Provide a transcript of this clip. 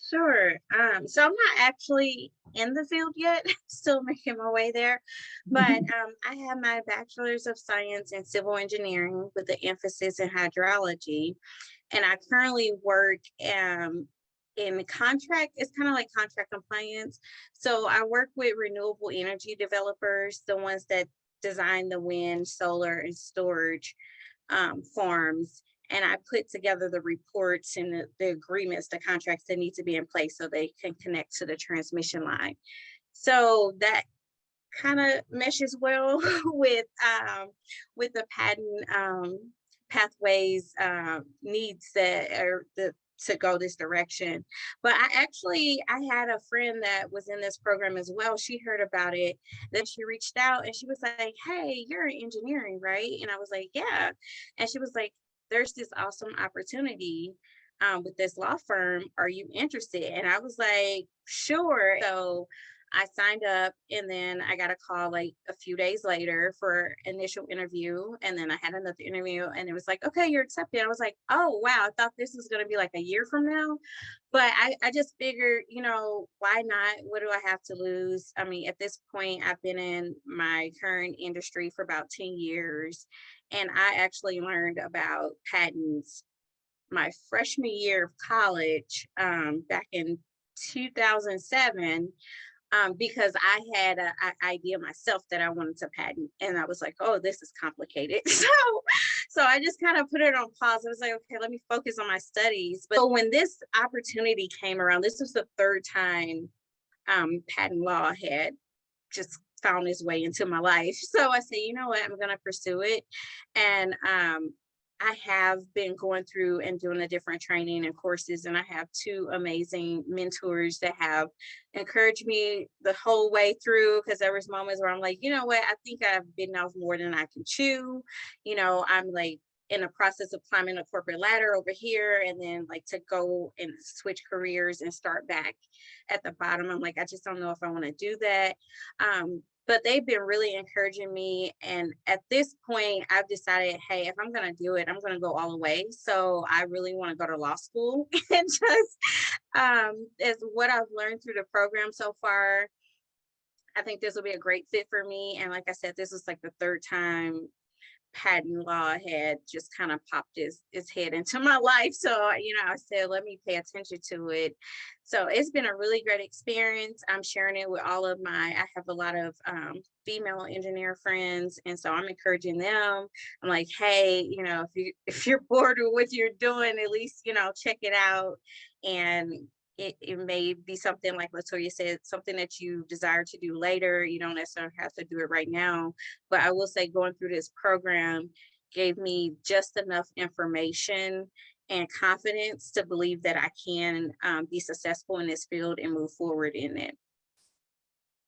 Sure. So I'm not actually in the field yet, still making my way there. But Mhm. I have my bachelor's of science in civil engineering with the emphasis in hydrology. And I currently work in contract, it's kind of like contract compliance. So I work with renewable energy developers, the ones that design the wind, solar, and storage farms, and I put together the reports and the agreements, the contracts that need to be in place so they can connect to the transmission line. So that kind of meshes well with the patent pathways needs that are the to go this direction. But I had a friend that was in this program as well. She heard about it. Then she reached out and she was like, "Hey, you're in engineering, right?" And I was like, "Yeah." And she was like, "There's this awesome opportunity with this law firm. Are you interested?" And I was like, "Sure." So I signed up and then I got a call like a few days later for initial interview. And then I had another interview and it was like, okay, you're accepted. I was like, oh wow, I thought this was gonna be like a year from now. But I just figured, why not? What do I have to lose? I mean, at this point, I've been in my current industry for about 10 years. And I actually learned about patents my freshman year of college back in 2007 because I had an idea myself that I wanted to patent, and I was like, "Oh, this is complicated." So I just kind of put it on pause. I was like, "Okay, let me focus on my studies." But so when this opportunity came around, this was the third time patent law had just found its way into my life. So I said, you know what, I'm going to pursue it. And I have been going through and doing the different training and courses, and I have two amazing mentors that have encouraged me the whole way through. Because there was moments where I'm like, you know what, I think I've bitten off more than I can chew. I'm like in the process of climbing a corporate ladder over here, and then like to go and switch careers and start back at the bottom. I'm like, I just don't know if I want to do that. But they've been really encouraging me. And at this point, I've decided, hey, if I'm going to do it, I'm going to go all the way. So I really want to go to law school and just as what I've learned through the program so far, I think this will be a great fit for me. And like I said, this is like the third time patent law had just kind of popped his head into my life. So, I said, let me pay attention to it. So it's been a really great experience. I'm sharing it with I have a lot of female engineer friends. And so I'm encouraging them. I'm like, hey, if you're bored with what you're doing, at least, check it out. And it may be something like Latoya said, something that you desire to do later. You don't necessarily have to do it right now, but I will say going through this program gave me just enough information and confidence to believe that I can be successful in this field and move forward in it.